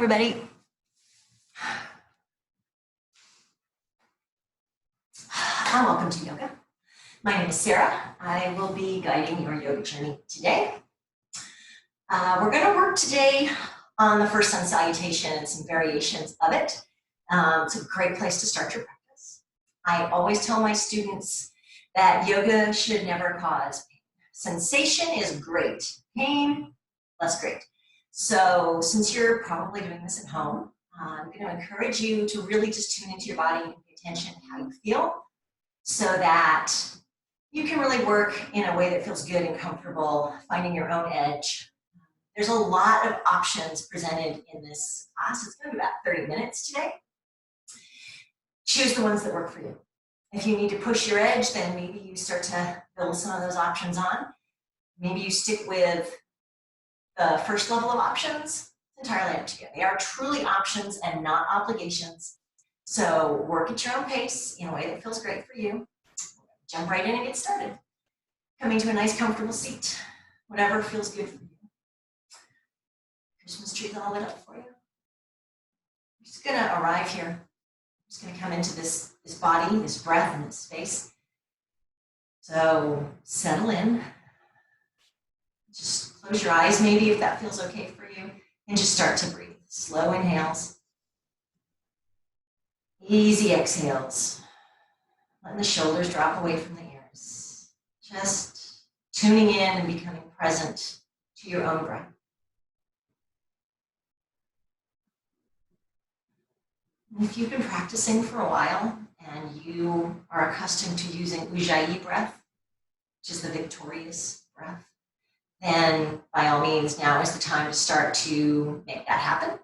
everybody. Welcome to yoga. My name is Sarah. I will be guiding your yoga journey today. We're going to work today on the first sun salutation and some variations of it. It's a great place to start your practice. I always tell my students that yoga should never cause pain. Sensation is great. Pain, less great. So since you're probably doing this at home, I'm going to encourage you to really just tune into your body and pay attention to how you feel so that you can really work in a way that feels good and comfortable, finding your own edge. There's a lot of options presented in this class. It's going to be about 30 minutes today. Choose the ones that work for you. If you need to push your edge, then maybe you start to build some of those options on. Maybe you stick with the first level of options. It's entirely up to you. They are truly options and not obligations. So work at your own pace in a way that feels great for you. Jump right in and get started. Coming to a nice comfortable seat, whatever feels good for you. Christmas tree's all lit up for you. I'm just gonna arrive here. I'm just gonna come into this body, this breath, and this space. So settle in. Just close your eyes maybe if that feels okay for you, and just start to breathe. Slow inhales. Easy exhales. Letting the shoulders drop away from the ears. Just tuning in and becoming present to your own breath. And if you've been practicing for a while and you are accustomed to using Ujjayi Breath, which is the victorious breath, then by all means, now is the time to start to make that happen.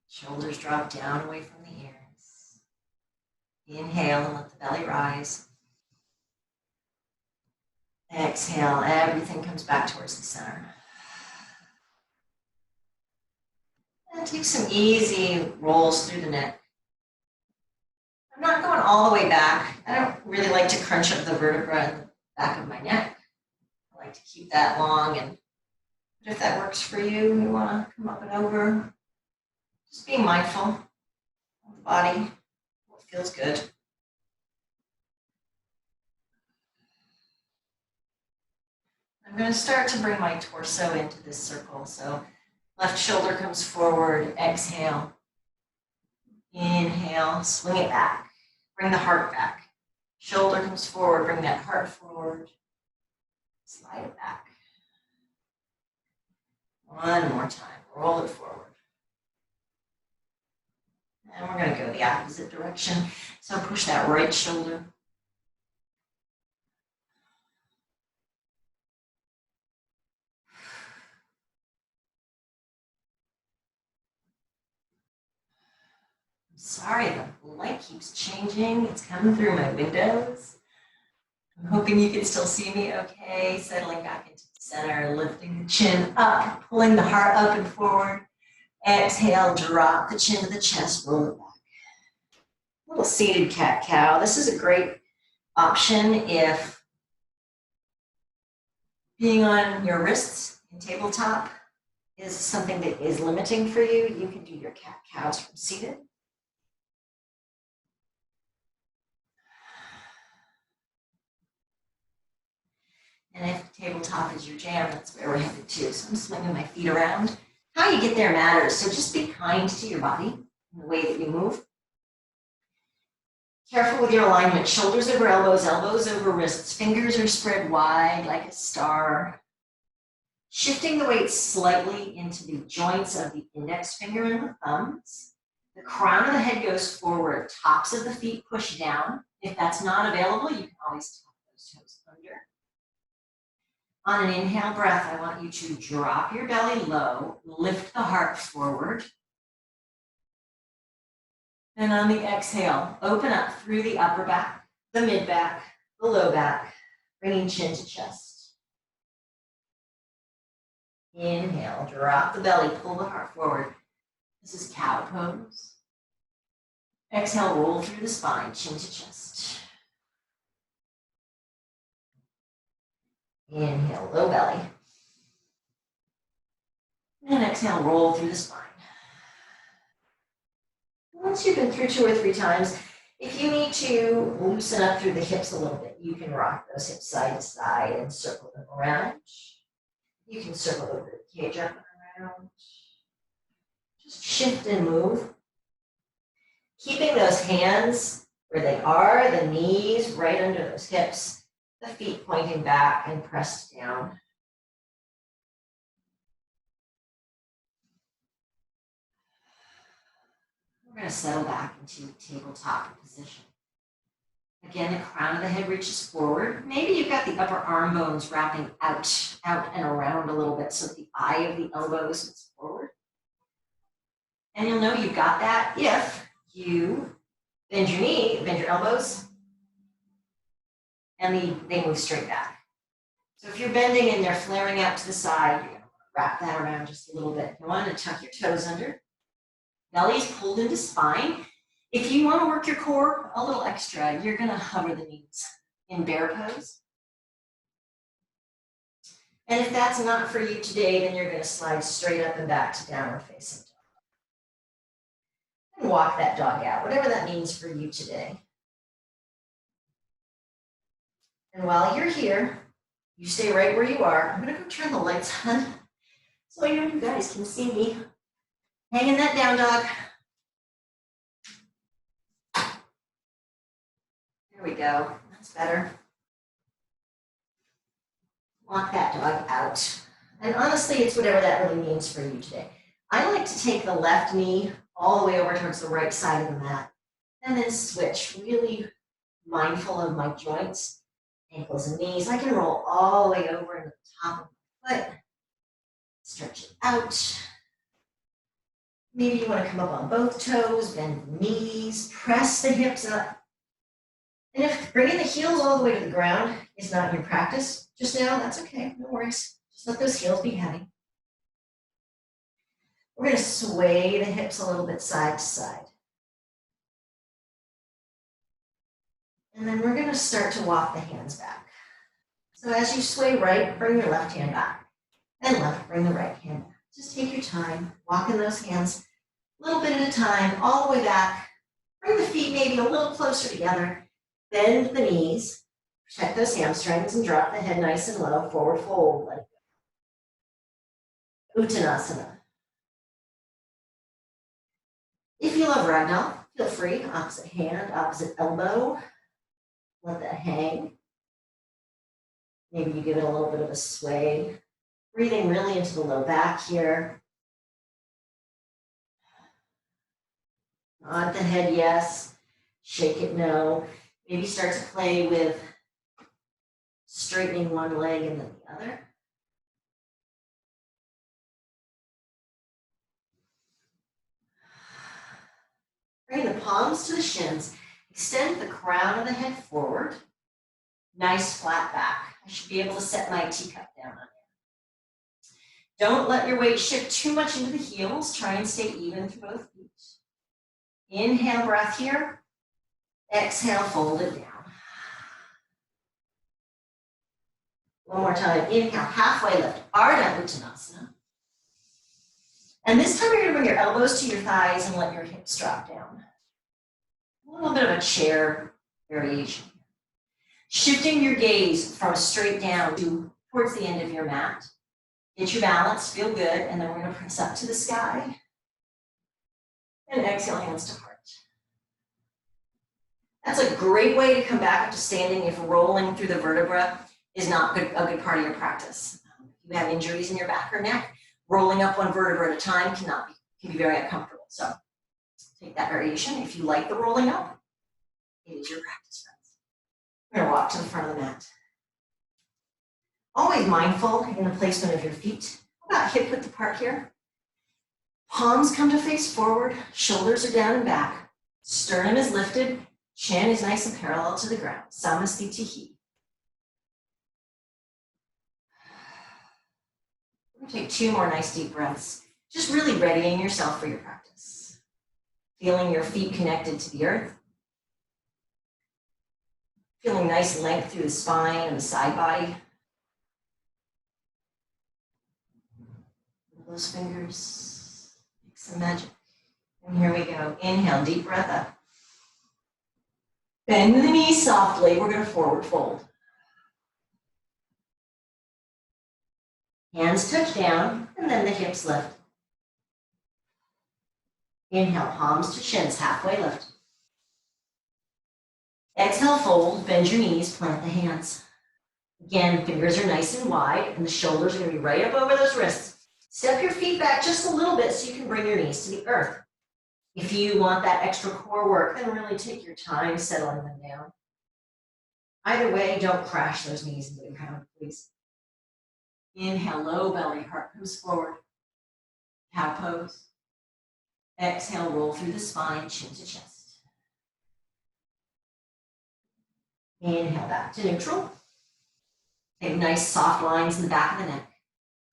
Shoulders drop down away from the ears. Inhale and let the belly rise. Exhale, everything comes back towards the center. And take some easy rolls through the neck. I'm not going all the way back. I don't really like to crunch up the vertebra in the back of my neck. I like to keep that long, but if that works for you, you want to come up and over. Just be mindful of the body, what feels good. I'm going to start to bring my torso into this circle. So left shoulder comes forward, exhale. Inhale, swing it back. Bring the heart back. Shoulder comes forward, bring that heart forward. Slide it back. One more time, roll it forward. And we're going to go the opposite direction. So push that right shoulder. I'm sorry, the light keeps changing. It's coming through my windows. I'm hoping you can still see me okay. Settling back into the center, lifting the chin up, pulling the heart up and forward. Exhale, drop the chin to the chest, roll it back. Little seated cat-cow. This is a great option if being on your wrists in tabletop is something that is limiting for you. You can do your cat-cows from seated. And if tabletop is your jam, that's where we're headed to. So I'm swinging my feet around. How you get there matters. So just be kind to your body in the way that you move. Careful with your alignment. Shoulders over elbows, elbows over wrists. Fingers are spread wide like a star. Shifting the weight slightly into the joints of the index finger and the thumbs. The crown of the head goes forward. Tops of the feet push down. If that's not available, you can always tuck those toes under. On an inhale breath, I want you to drop your belly low, lift the heart forward. And on the exhale, open up through the upper back, the mid back, the low back, bringing chin to chest. Inhale, drop the belly, pull the heart forward. This is cow pose. Exhale, roll through the spine, chin to chest. Inhale, low belly. And exhale, roll through the spine. Once you've been through 2 or 3 times, if you need to loosen up through the hips a little bit, you can rock those hips side to side and circle them around. You can circle over the cage up and around. Just shift and move. Keeping those hands where they are, the knees right under those hips, the feet pointing back and pressed down. We're going to settle back into tabletop position. Again, the crown of the head reaches forward. Maybe you've got the upper arm bones wrapping out and around a little bit so that the eye of the elbows is forward. And you'll know you've got that if you bend your knee, bend your elbows, and they move straight back. So if you're bending and they're flaring out to the side, you're going to wrap that around just a little bit. You want to tuck your toes under. Belly's pulled into spine. If you want to work your core a little extra, you're going to hover the knees in bear pose. And if that's not for you today, then you're going to slide straight up and back to downward facing dog. And walk that dog out, whatever that means for you today. And while you're here, you stay right where you are. I'm going to go turn the lights on so you guys can see me. Hanging that down dog. There we go. That's better. Walk that dog out. And honestly, it's whatever that really means for you today. I like to take the left knee all the way over towards the right side of the mat and then switch, really mindful of my joints, ankles and knees. I can roll all the way over into the top of my foot. Stretch it out. Maybe you want to come up on both toes, bend the knees, press the hips up. And if bringing the heels all the way to the ground is not your practice just now, that's okay, no worries. Just let those heels be heavy. We're going to sway the hips a little bit side to side. And then we're going to start to walk the hands back. So as you sway right, bring your left hand back. And left, bring the right hand back. Just take your time, walking those hands a little bit at a time, all the way back. Bring the feet maybe a little closer together. Bend the knees, protect those hamstrings, and drop the head nice and low, forward fold, let it go. Uttanasana. If you love ragdoll, feel free, opposite hand, opposite elbow. Let that hang. Maybe you give it a little bit of a sway. Breathing really into the low back here. Nod the head, yes. Shake it, no. Maybe start to play with straightening one leg and then the other. Bring the palms to the shins. Extend the crown of the head forward. Nice flat back. I should be able to set my teacup down on there. Don't let your weight shift too much into the heels. Try and stay even through both feet. Inhale, breath here. Exhale, fold it down. One more time. Inhale, halfway lift. Ardha Uttanasana. And this time you're going to bring your elbows to your thighs and let your hips drop down. A little bit of a chair variation. Shifting your gaze from straight down to towards the end of your mat. Get your balance, feel good, and then we're going to press up to the sky. And exhale, hands to heart. That's a great way to come back up to standing if rolling through the vertebra is not a good part of your practice. If you have injuries in your back or neck, rolling up one vertebra at a time can be very uncomfortable. So take that variation. If you like the rolling up, it is your practice, friends. We're going to walk to the front of the mat. Always mindful in the placement of your feet. About hip width apart here. Palms come to face forward, shoulders are down and back. Sternum is lifted, chin is nice and parallel to the ground. Samastitihi. We're going to take 2 more nice deep breaths. Just really readying yourself for your practice. Feeling your feet connected to the earth. Feeling nice length through the spine and the side body. Those fingers, make some magic. And here we go. Inhale, deep breath up. Bend the knees softly. We're going to forward fold. Hands touch down, and then the hips lift. Inhale, palms to shins, halfway lift. Exhale, fold, bend your knees, plant the hands. Again, fingers are nice and wide, and the shoulders are going to be right up over those wrists. Step your feet back just a little bit so you can bring your knees to the earth. If you want that extra core work, then really take your time settling them down. Either way, don't crash those knees into the ground, please. Inhale, low belly, heart comes forward. Cow pose. Exhale, roll through the spine, chin to chest. Inhale, back to neutral. Take nice soft lines in the back of the neck.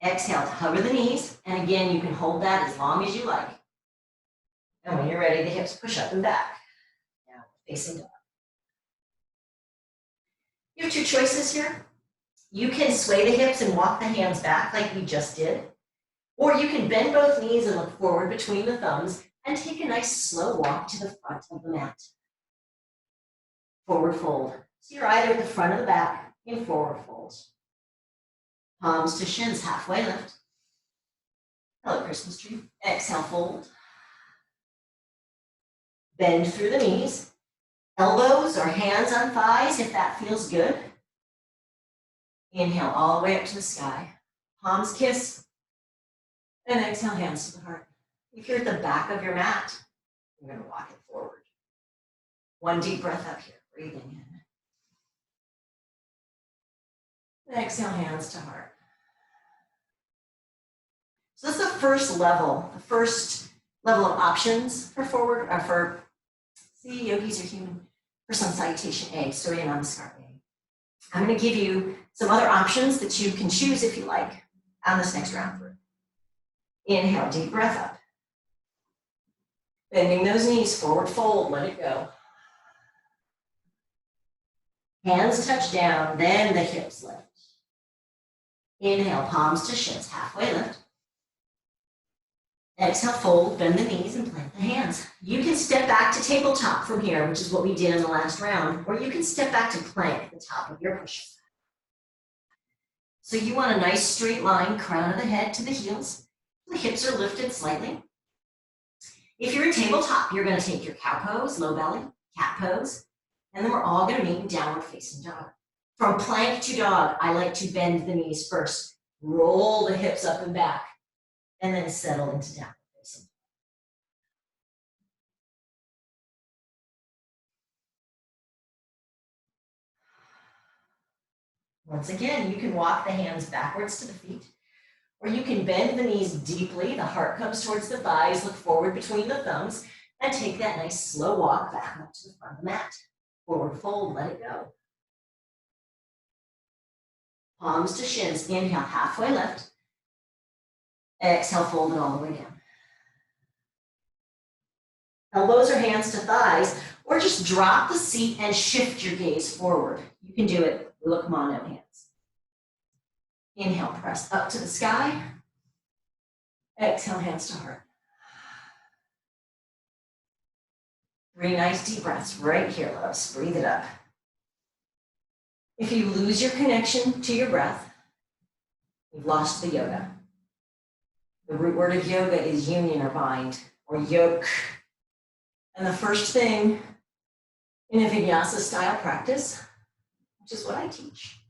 Exhale to hover the knees, and again, you can hold that as long as you like. And when you're ready, the hips push up and back. Now, facing dog. You have two choices here. You can sway the hips and walk the hands back like we just did, or you can bend both knees and look forward between the thumbs and take a nice slow walk to the front of the mat. Forward fold. So you're either at the front or the back in forward folds. Palms to shins, halfway lift. Hello, Christmas tree. Exhale, fold. Bend through the knees. Elbows or hands on thighs if that feels good. Inhale all the way up to the sky. Palms kiss. And exhale, hands to the heart. If you're at the back of your mat, you're going to walk it forward. One deep breath up here, breathing in. Exhale, hands to heart. So that's the first level of options for forward, or for, see, yogis are human, for sun salutation A, Surya Namaskar A. I'm going to give you some other options that you can choose if you like on this next round through. Inhale, deep breath up. Bending those knees, forward fold, let it go. Hands touch down, then the hips lift. Inhale, palms to shins, halfway lift. Exhale, fold, bend the knees and plant the hands. You can step back to tabletop from here, which is what we did in the last round, or you can step back to plank at the top of your push. So you want a nice straight line, crown of the head to the heels. The hips are lifted slightly. If you're in tabletop, you're going to take your cow pose, low belly, cat pose, and then we're all going to meet in downward facing dog. From plank to dog, I like to bend the knees first, roll the hips up and back, and then settle into downward facing. Once again, you can walk the hands backwards to the feet, or you can bend the knees deeply, the heart comes towards the thighs, look forward between the thumbs, and take that nice slow walk back up to the front of the mat. Forward fold, let it go. Palms to shins, inhale, halfway lift. Exhale, fold it all the way down. Elbows or hands to thighs, or just drop the seat and shift your gaze forward. You can do it, look mono hands. Inhale, press up to the sky. Exhale, hands to heart. 3 nice deep breaths right here, loves. Breathe it up. If you lose your connection to your breath, you've lost the yoga. The root word of yoga is union or bind, or yoke. And the first thing in a vinyasa style practice, which is what I teach,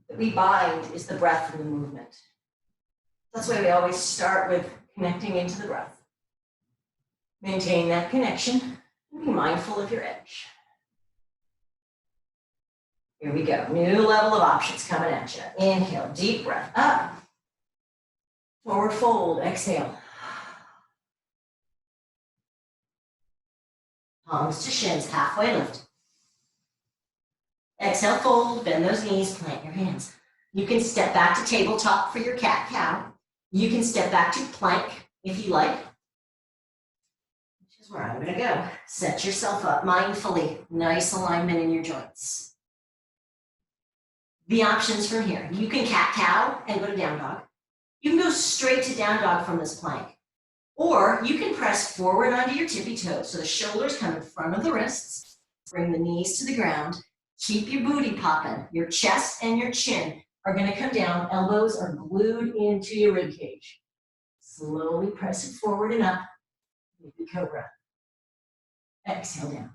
that we bind is the breath and the movement. That's why we always start with connecting into the breath. Maintain that connection and be mindful of your edge. Here we go, new level of options coming at you. Inhale, deep breath up. Forward fold, exhale. Palms to shins, halfway lift. Exhale, fold, bend those knees, plant your hands. You can step back to tabletop for your cat-cow. You can step back to plank if you like, which is where I'm gonna go. Set yourself up mindfully, nice alignment in your joints. The options from here, you can cat-cow and go to down dog. You can go straight to down dog from this plank. Or you can press forward onto your tippy toes. So the shoulders come in front of the wrists. Bring the knees to the ground. Keep your booty popping. Your chest and your chin are going to come down. Elbows are glued into your rib cage. Slowly press it forward and up. Baby cobra. Exhale down.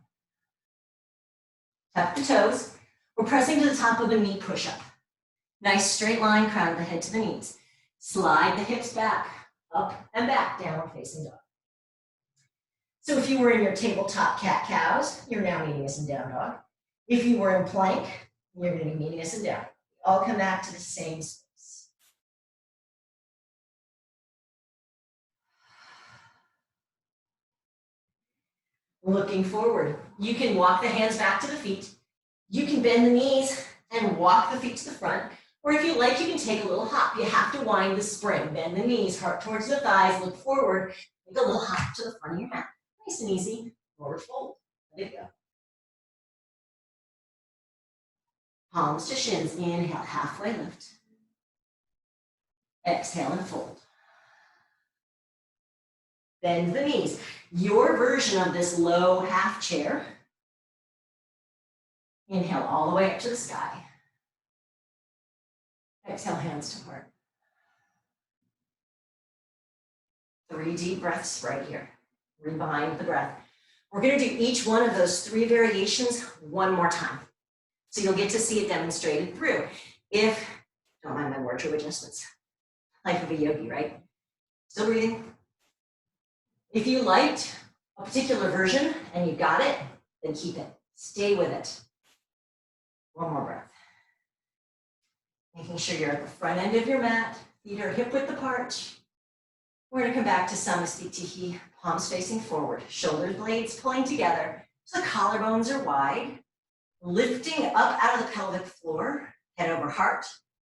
Tuck the toes. We're pressing to the top of a knee push-up. Nice straight line, crown of the head to the knees. Slide the hips back, up and back, downward facing dog. So if you were in your tabletop cat-cows, you're now meeting us in down dog. If you were in plank, you're going to be meeting us in down. All come back to the same space. Looking forward, you can walk the hands back to the feet. You can bend the knees and walk the feet to the front. Or if you like, you can take a little hop. You have to wind the spring. Bend the knees, heart towards the thighs, look forward. Take a little hop to the front of your mat. Nice and easy. Forward fold. Let it go. Palms to shins. Inhale, halfway lift. Exhale and fold. Bend the knees. Your version of this low half chair. Inhale all the way up to the sky. Exhale, hands to heart. 3 deep breaths right here. Rebind the breath. We're going to do each one of those 3 variations one more time. So you'll get to see it demonstrated through. Don't mind my wardrobe adjustments. Life of a yogi, right? Still breathing. If you liked a particular version and you got it, then keep it. Stay with it. One more breath. Making sure you're at the front end of your mat. Feet are hip width apart. We're going to come back to Samasthiti, palms facing forward, shoulder blades pulling together so the collarbones are wide, lifting up out of the pelvic floor, head over heart,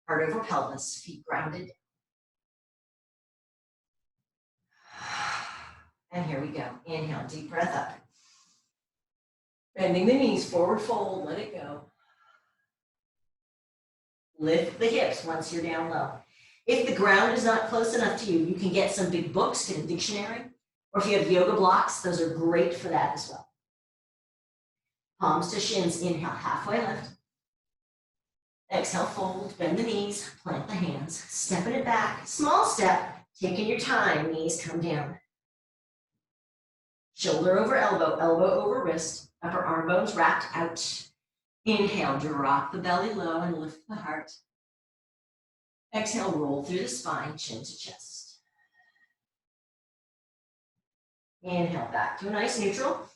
heart over pelvis, feet grounded. And here we go. Inhale, deep breath up. Bending the knees, forward fold, let it go. Lift the hips once you're down low. If the ground is not close enough to you, you can get some big books, get a dictionary, or if you have yoga blocks, those are great for that as well. Palms to shins, inhale, halfway lift. Exhale, fold, bend the knees, plant the hands, stepping it back, small step, taking your time, knees come down. Shoulder over elbow, elbow over wrist, upper arm bones wrapped out. Inhale, drop the belly low and lift the heart. Exhale, roll through the spine, chin to chest. Inhale, back to a nice neutral.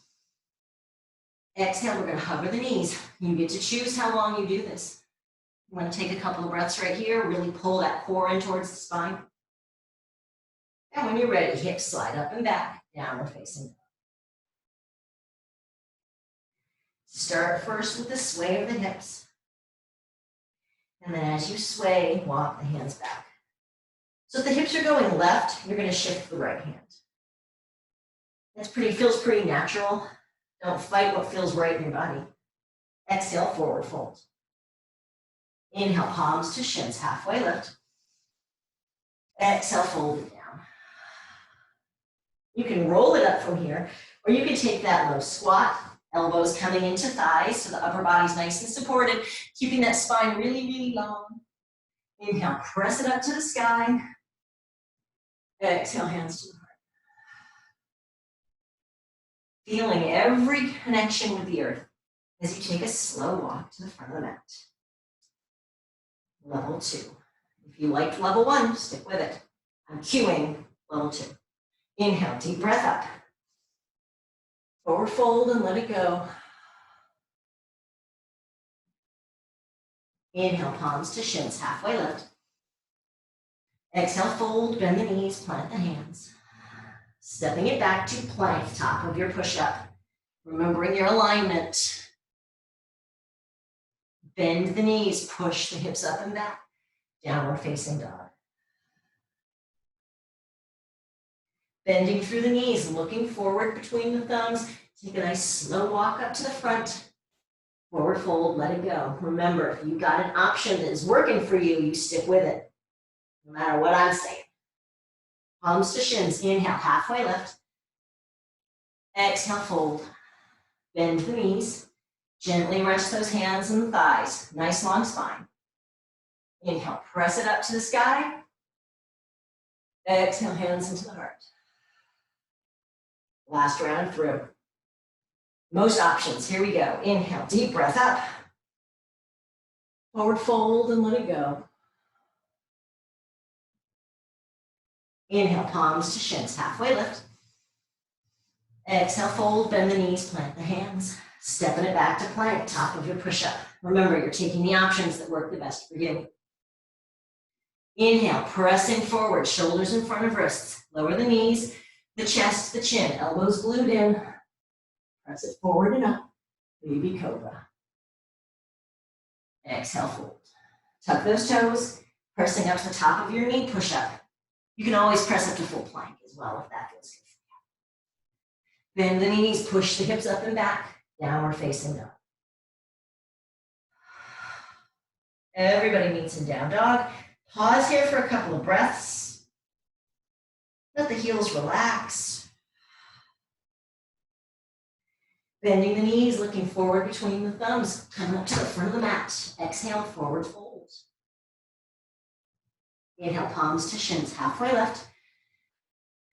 Exhale, we're going to hover the knees. You get to choose how long you do this. You want to take a couple of breaths right here, really pull that core in towards the spine. And when you're ready, hips slide up and back, downward facing dog. Start first with the sway of the hips. And then as you sway, walk the hands back. So if the hips are going left, you're going to shift the right hand. Feels pretty natural. Don't fight what feels right in your body. Exhale, forward fold. Inhale, palms to shins, halfway lift. Exhale, fold it down. You can roll it up from here, or you can take that low squat, elbows coming into thighs so the upper body's nice and supported, keeping that spine really, really long. Inhale, press it up to the sky. Exhale, hands to the heart. Feeling every connection with the earth as you take a slow walk to the front of the mat. Level 2. If you liked level 1, stick with it. I'm cueing level 2. Inhale, deep breath up. Forward fold and let it go. Inhale, palms to shins, halfway lift. Exhale, fold, bend the knees, plant the hands. Stepping it back to plank, top of your push-up. Remembering your alignment. Bend the knees, push the hips up and back. Downward facing dog. Bending through the knees, looking forward between the thumbs. Take a nice slow walk up to the front. Forward fold, let it go. Remember, if you got an option that is working for you, you stick with it. no matter what I'm saying. Palms to shins, inhale, halfway lift. Exhale, fold. Bend the knees. Gently rest those hands and thighs. Nice long spine. Inhale, press it up to the sky. Exhale, hands into the heart. Last round through. Most options, here we go. Inhale, deep breath up. Forward fold and let it go. Inhale, palms to shins, halfway lift. Exhale, fold, bend the knees, plant the hands. Stepping it back to plank, top of your push-up. Remember, you're taking the options that work the best for you. Inhale, pressing forward, shoulders in front of wrists. Lower the knees, the chest, the chin, elbows glued in. Press it forward and up, baby cobra. Exhale, fold. Tuck those toes, pressing up to the top of your knee, push up. You can always press up to full plank as well if that feels good. Bend the knees, push the hips up and back, downward facing dog. Everybody meets in down dog. Pause here for a couple of breaths. Let the heels relax. Bending the knees, looking forward between the thumbs. Come up to the front of the mat. Exhale, forward fold. Inhale, palms to shins, halfway left.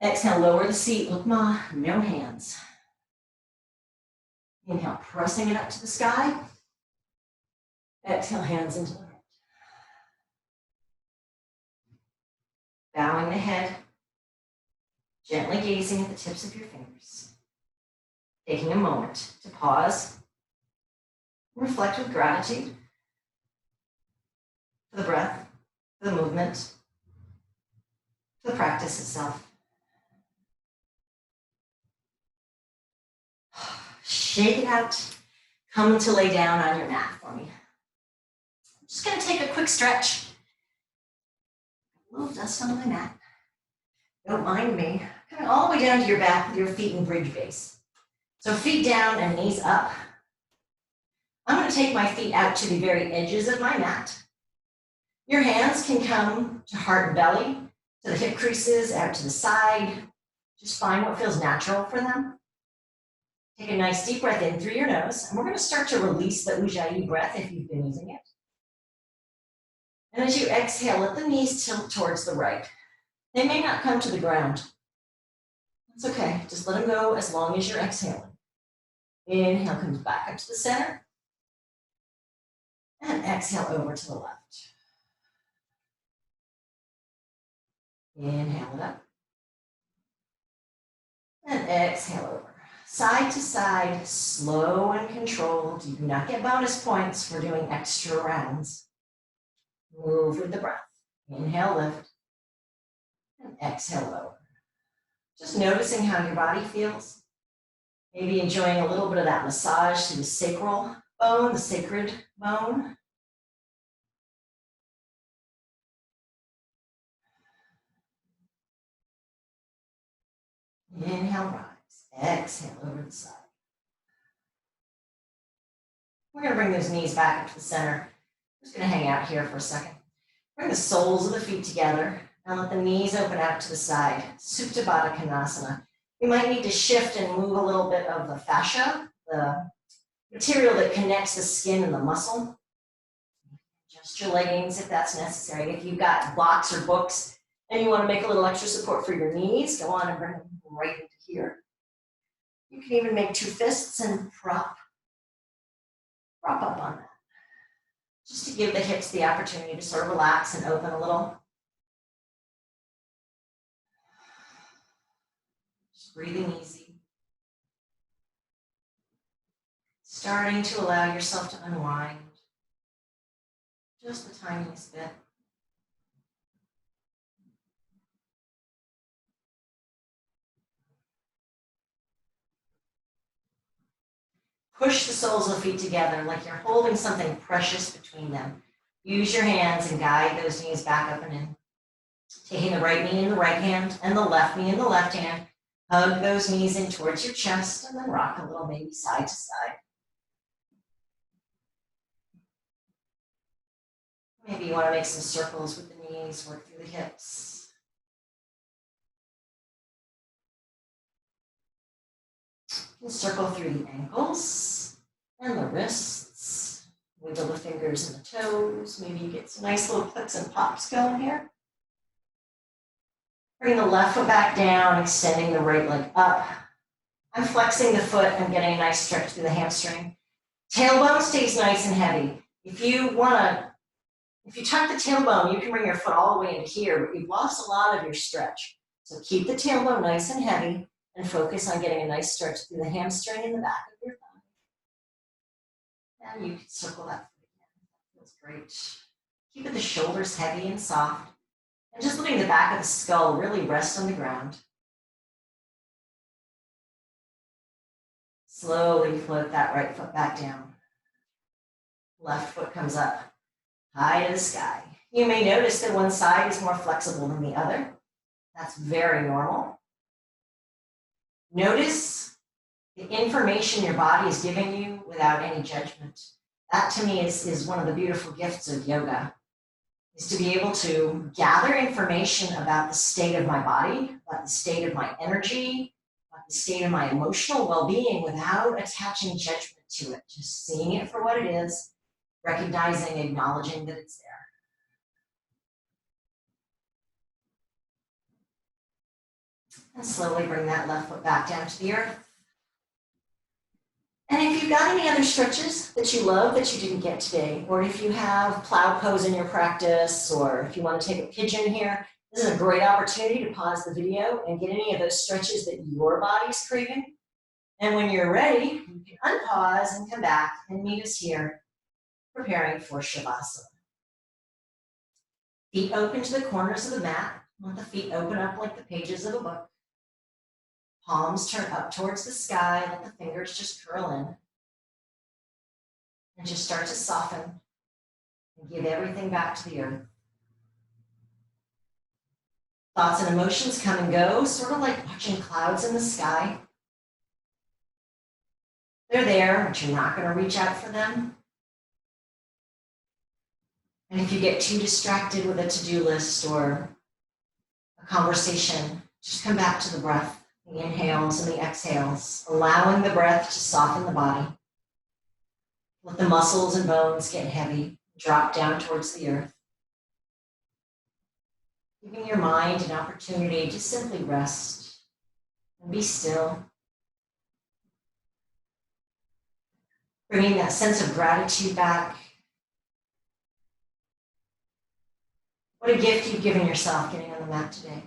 Exhale, lower the seat, look ma, no hands. Inhale, pressing it up to the sky. Exhale, hands into the heart. Bowing the head, gently gazing at the tips of your fingers. Taking a moment to pause, reflect with gratitude for the breath, for the movement, for the practice itself. Shake it out. Come to lay down on your mat for me. I'm just going to take a quick stretch. A little dust on my mat. Don't mind me. Coming all the way down to your back with your feet in bridge base. So feet down and knees up. I'm going to take my feet out to the very edges of my mat. Your hands can come to heart and belly, to the hip creases, out to the side. Just find what feels natural for them. Take a nice deep breath in through your nose, and we're going to start to release the Ujjayi breath if you've been using it. And as you exhale, let the knees tilt towards the right. They may not come to the ground. That's okay, just let them go as long as you're exhaling. Inhale comes back up to the center. And exhale over to the left. Inhale it up. And exhale over. Side to side, slow and controlled. You do not get bonus points for doing extra rounds. Move with the breath. Inhale, lift. And exhale over. Just noticing how your body feels. Maybe enjoying a little bit of that massage to the sacral bone, the sacred bone. Inhale, rise. Exhale over the side. We're going to bring those knees back up to the center. I'm just going to hang out here for a second. Bring the soles of the feet together and let the knees open out to the side. Supta Baddha Konasana. You might need to shift and move a little bit of the fascia, the material that connects the skin and the muscle. Adjust your leggings if that's necessary. If you've got blocks or books and you want to make a little extra support for your knees, go on and bring them right into here. You can even make 2 fists and prop up on that. Just to give the hips the opportunity to sort of relax and open a little. Just breathing easy. Starting to allow yourself to unwind. Just the tiniest bit. Push the soles of the feet together like you're holding something precious between them. Use your hands and guide those knees back up and in. Taking the right knee in the right hand and the left knee in the left hand. Hug those knees in towards your chest and then rock a little, maybe side to side. Maybe Maybe you want to make some circles with the knees, work through the hips. And circle through the ankles and the wrists. Wiggle the fingers and the toes. Maybe you get some nice little clicks and pops going here. Bring the left foot back down, extending the right leg up. I'm flexing the foot and getting a nice stretch through the hamstring. Tailbone stays nice and heavy. If you tuck the tailbone, you can bring your foot all the way into here, but you've lost a lot of your stretch. So keep the tailbone nice and heavy and focus on getting a nice stretch through the hamstring and the back of your thigh. And you can circle that foot again. That feels great. Keep the shoulders heavy and soft. And just letting the back of the skull really rest on the ground. Slowly float that right foot back down. Left foot comes up, high to the sky. You may notice that one side is more flexible than the other. That's very normal. Notice the information your body is giving you without any judgment. That to me is one of the beautiful gifts of yoga, is to be able to gather information about the state of my body, about the state of my energy, about the state of my emotional well-being without attaching judgment to it, just seeing it for what it is, recognizing, acknowledging that it's there. And slowly bring that left foot back down to the earth. And if you've got any other stretches that you love that you didn't get today, or if you have plow pose in your practice, or if you want to take a pigeon here, this is a great opportunity to pause the video and get any of those stretches that your body's craving. And when you're ready, you can unpause and come back and meet us here, preparing for Shavasana. Feet open to the corners of the mat. Let the feet open up like the pages of a book. Palms turn up towards the sky. Let the fingers just curl in. And just start to soften and give everything back to the earth. Thoughts and emotions come and go, sort of like watching clouds in the sky. They're there, but you're not going to reach out for them. And if you get too distracted with a to-do list or a conversation, just come back to the breath, the inhales and the exhales, allowing the breath to soften the body. Let the muscles and bones get heavy, drop down towards the earth. Giving your mind an opportunity to simply rest and be still. Bringing that sense of gratitude back. What a gift you've given yourself getting on the mat today.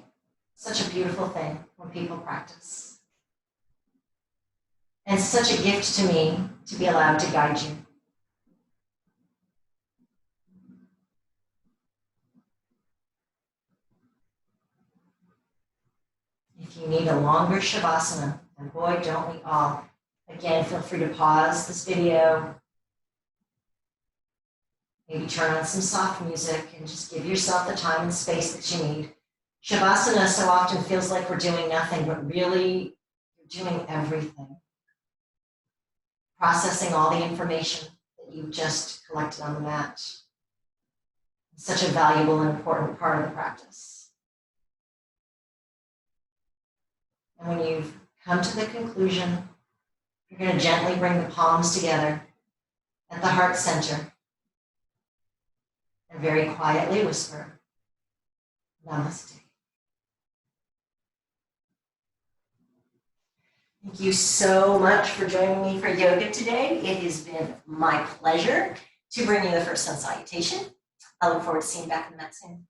Such a beautiful thing when people practice. And such a gift to me to be allowed to guide you. If you need a longer Shavasana, and boy, don't we all, again, feel free to pause this video. Maybe turn on some soft music and just give yourself the time and space that you need. Shavasana so often feels like we're doing nothing, but really you're doing everything. Processing all the information that you've just collected on the mat. It's such a valuable and important part of the practice. And when you've come to the conclusion, you're going to gently bring the palms together at the heart center and very quietly whisper, Namaste. Thank you so much for joining me for yoga today. It has been my pleasure to bring you the first sun salutation. I look forward to seeing you back in the mat soon.